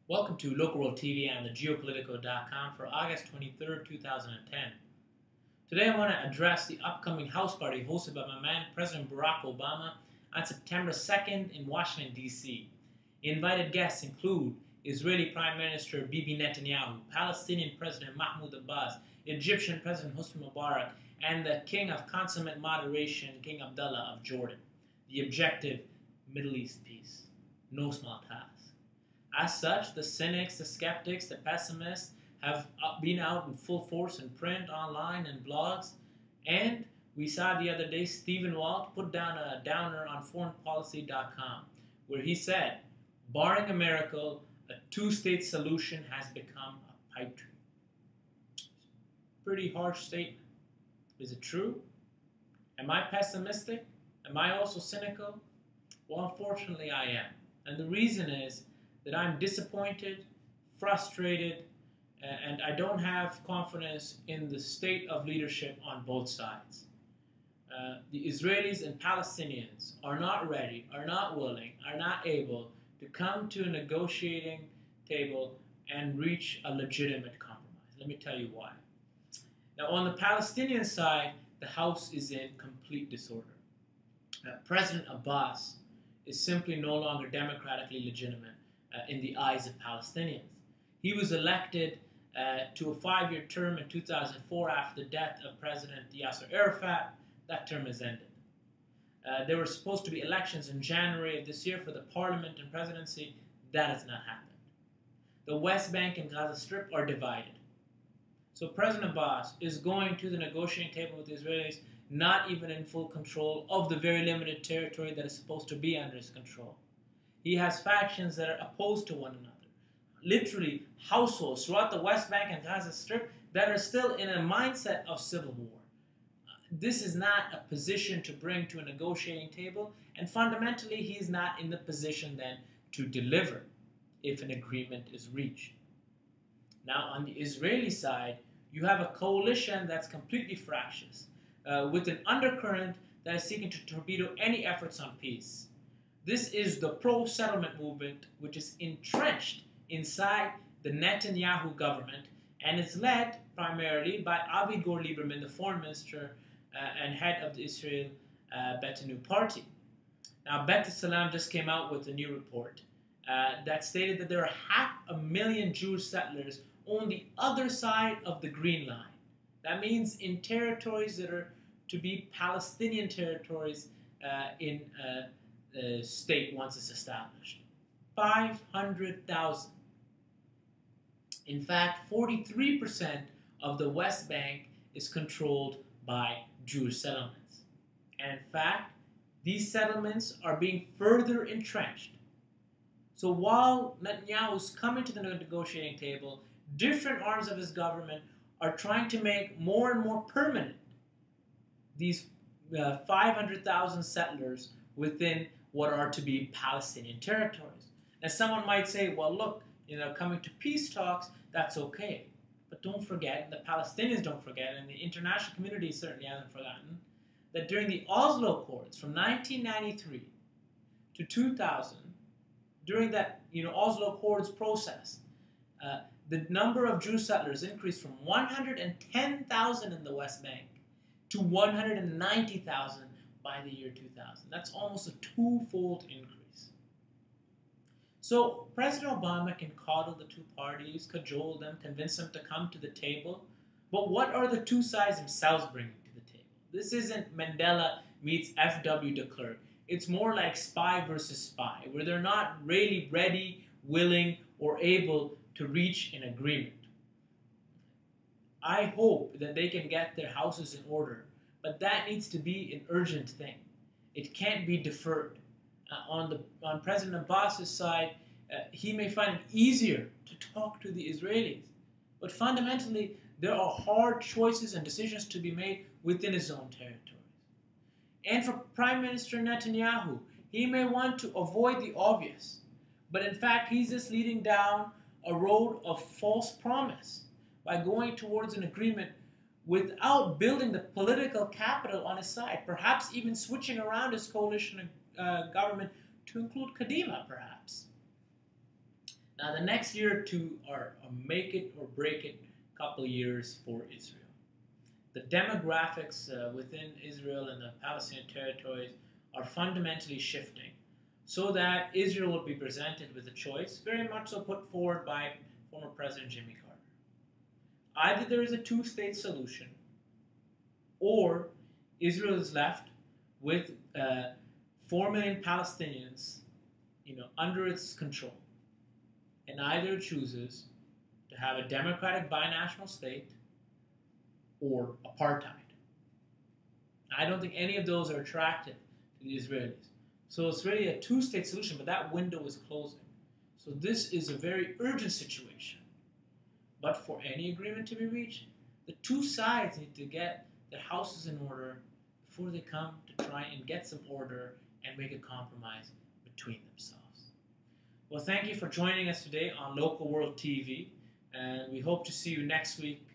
Welcome to Local World TV and the Geopolitico.com for August 23rd, 2010. Today I want to address the upcoming House Party hosted by my man President Barack Obama on September 2nd in Washington, D.C. Invited guests include Israeli Prime Minister Bibi Netanyahu, Palestinian President Mahmoud Abbas, Egyptian President Hosni Mubarak, and the King of Consummate Moderation, King Abdullah of Jordan. The objective, Middle East peace. No small task. As such, the cynics, the skeptics, the pessimists have been out in full force in print, online, and blogs. And we saw the other day Stephen Walt put down a downer on foreignpolicy.com where he said, barring a miracle, a two-state solution has become a pipe dream. Pretty harsh statement. Is it true? Am I pessimistic? Am I also cynical? Well, unfortunately, I am. And the reason is that I'm disappointed, frustrated, and I don't have confidence in the state of leadership on both sides. The Israelis and Palestinians are not ready, are not willing, are not able to come to a negotiating table and reach a legitimate compromise. Let me tell you why. Now, on the Palestinian side, the House is in complete disorder. President Abbas is simply no longer democratically legitimate in the eyes of Palestinians. He was elected to a 5-year term in 2004 after the death of President Yasser Arafat. That term has ended. There were supposed to be elections in January of this year for the parliament and presidency. That has not happened. The West Bank and Gaza Strip are divided. So President Abbas is going to the negotiating table with the Israelis not even in full control of the very limited territory that is supposed to be under his control. He has factions that are opposed to one another. Literally, households throughout the West Bank and Gaza Strip that are still in a mindset of civil war. This is not a position to bring to a negotiating table, and fundamentally, he is not in the position then to deliver if an agreement is reached. Now, on the Israeli side, you have a coalition that's completely fractious, with an undercurrent that is seeking to torpedo any efforts on peace. This is the pro-settlement movement, which is entrenched inside the Netanyahu government and is led primarily by Avigdor Lieberman, the foreign minister and head of the Israel Beitenu party. Now, Bet Salam just came out with a new report that stated that there are 500,000 Jewish settlers on the other side of the Green Line. That means in territories that are to be Palestinian territories in state once it's established. 500,000. In fact, 43% of the West Bank is controlled by Jewish settlements. And in fact, these settlements are being further entrenched. So while Netanyahu is coming to the negotiating table, different arms of his government are trying to make more and more permanent these 500,000 settlers within what are to be Palestinian territories. And someone might say, well, look, coming to peace talks, that's okay. But don't forget, the Palestinians don't forget, and the international community certainly hasn't forgotten, that during the Oslo Accords from 1993 to 2000, during that Oslo Accords process, the number of Jewish settlers increased from 110,000 in the West Bank to 190,000 by the year 2000. That's almost a twofold increase. So President Obama can coddle the two parties, cajole them, convince them to come to the table. But what are the two sides themselves bringing to the table? This isn't Mandela meets F.W. de Klerk. It's more like spy versus spy, where they're not really ready, willing, or able to reach an agreement. I hope that they can get their houses in order, but that needs to be an urgent thing. It can't be deferred. On President Abbas's side, he may find it easier to talk to the Israelis, but fundamentally, there are hard choices and decisions to be made within his own territories. And for Prime Minister Netanyahu, he may want to avoid the obvious, but in fact, he's just leading down a road of false promise by going towards an agreement without building the political capital on his side, perhaps even switching around his coalition government to include Kadima, perhaps. Now, the next year or two are a make it or break it couple years for Israel. The demographics within Israel and the Palestinian territories are fundamentally shifting so that Israel will be presented with a choice, very much so put forward by former President Jimmy Carter. Either there is a two-state solution, or Israel is left with 4 million Palestinians, under its control, and either chooses to have a democratic binational state or apartheid. I don't think any of those are attractive to the Israelis. So it's really a two-state solution, but that window is closing. So this is a very urgent situation. But for any agreement to be reached, the two sides need to get their houses in order before they come to try and get some order and make a compromise between themselves. Well, thank you for joining us today on Local World TV, and we hope to see you next week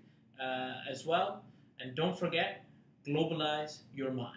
as well. And don't forget, globalize your mind.